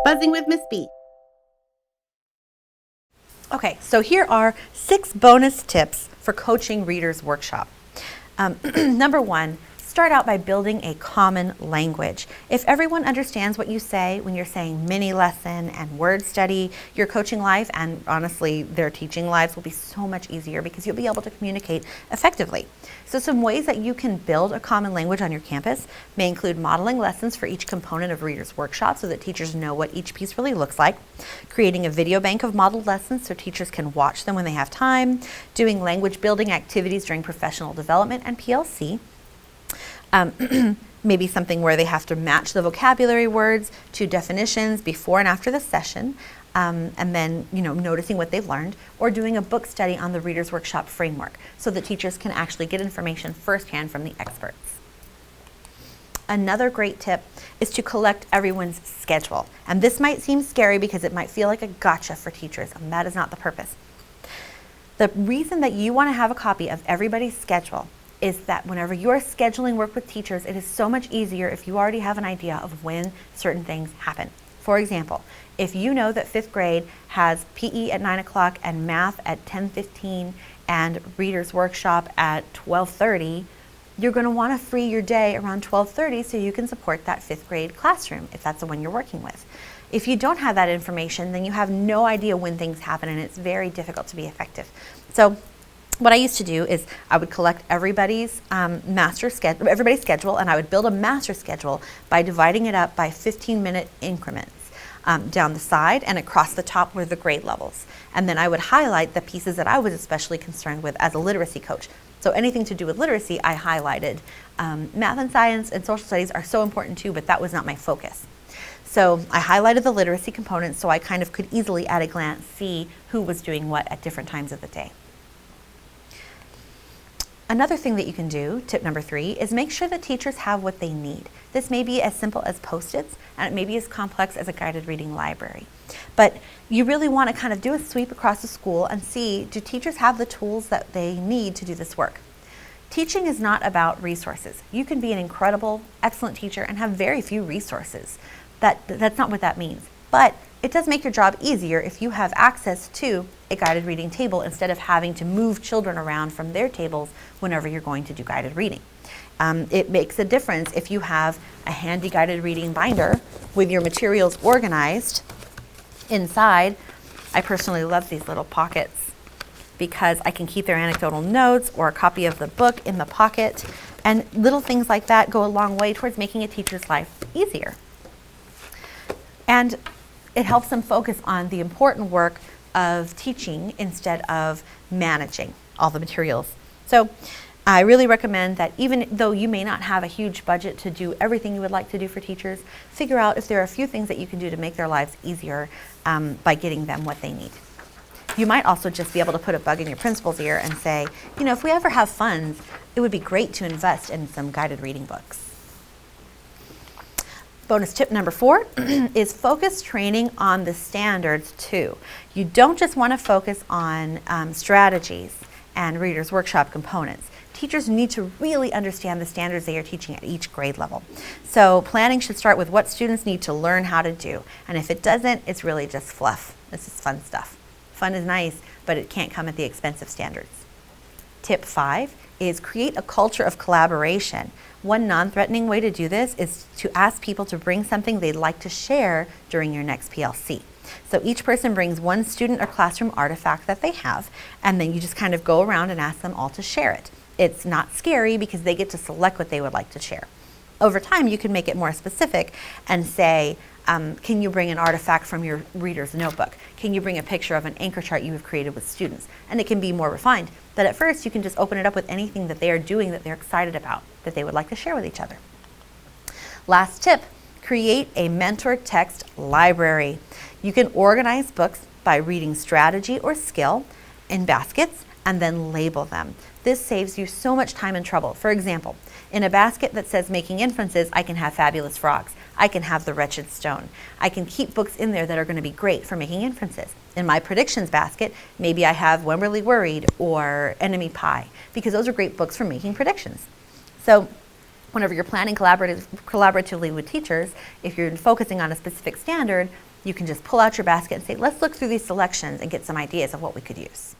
Buzzing with Miss B. Okay, so here are 6 bonus tips for coaching Readers Workshop. Number 1, start out by building a common language. If everyone understands what you say when you're saying mini lesson and word study, your coaching life and honestly their teaching lives will be so much easier because you'll be able to communicate effectively. So some ways that you can build a common language on your campus may include modeling lessons for each component of Readers Workshop so that teachers know what each piece really looks like, creating a video bank of modeled lessons so teachers can watch them when they have time, doing language building activities during professional development and PLC, maybe something where they have to match the vocabulary words to definitions before and after the session, and then noticing what they've learned, or doing a book study on the Readers Workshop framework so that teachers can actually get information firsthand from the experts. Another great tip is to collect everyone's schedule. And this might seem scary because it might feel like a gotcha for teachers, and that is not the purpose. The reason that you want to have a copy of everybody's schedule is that whenever you're scheduling work with teachers, it is so much easier if you already have an idea of when certain things happen. For example, if you know that 5th grade has PE at 9 o'clock and math at 10:15 and Readers Workshop at 12:30, you're going to want to free your day around 12:30 so you can support that 5th grade classroom if that's the one you're working with. If you don't have that information, then you have no idea when things happen and it's very difficult to be effective. So what I used to do is I would collect everybody's everybody's schedule, and I would build a master schedule by dividing it up by 15-minute increments. Down the side and across the top were the grade levels. And then I would highlight the pieces that I was especially concerned with as a literacy coach. So anything to do with literacy, I highlighted. Math and science and social studies are so important too, but that was not my focus. So I highlighted the literacy components so I kind of could easily at a glance see who was doing what at different times of the day. Another thing that you can do, tip number 3, is make sure that teachers have what they need. This may be as simple as Post-its, and it may be as complex as a guided reading library. But you really want to kind of do a sweep across the school and see, do teachers have the tools that they need to do this work? Teaching is not about resources. You can be an incredible, excellent teacher and have very few resources. That's not what that means. But it does make your job easier if you have access to a guided reading table instead of having to move children around from their tables whenever you're going to do guided reading. It makes a difference if you have a handy guided reading binder with your materials organized inside. I personally love these little pockets because I can keep their anecdotal notes or a copy of the book in the pocket, and little things like that go a long way towards making a teacher's life easier. And it helps them focus on the important work of teaching instead of managing all the materials. So I really recommend that even though you may not have a huge budget to do everything you would like to do for teachers, figure out if there are a few things that you can do to make their lives easier by getting them what they need. You might also just be able to put a bug in your principal's ear and say, if we ever have funds, it would be great to invest in some guided reading books. Bonus tip number 4 is focus training on the standards too. You don't just want to focus on strategies and Readers Workshop components. Teachers need to really understand the standards they are teaching at each grade level. So planning should start with what students need to learn how to do. And if it doesn't, it's really just fluff. This is fun stuff. Fun is nice, but it can't come at the expense of standards. Tip 5 is create a culture of collaboration. One non-threatening way to do this is to ask people to bring something they'd like to share during your next PLC. So each person brings one student or classroom artifact that they have, and then you just kind of go around and ask them all to share it. It's not scary because they get to select what they would like to share. Over time, you can make it more specific and say, can you bring an artifact from your reader's notebook? Can you bring a picture of an anchor chart you have created with students? And it can be more refined. But at first, you can just open it up with anything that they are doing that they're excited about, that they would like to share with each other. Last tip, create a mentor text library. You can organize books by reading strategy or skill in baskets and then label them. This saves you so much time and trouble. For example, in a basket that says making inferences, I can have fabulous frogs. I can have the wretched stone. I can keep books in there that are going to be great for making inferences. In my predictions basket, maybe I have When We're Worried or Enemy Pie, because those are great books for making predictions. So whenever you're planning collaboratively with teachers, if you're focusing on a specific standard, you can just pull out your basket and say, let's look through these selections and get some ideas of what we could use.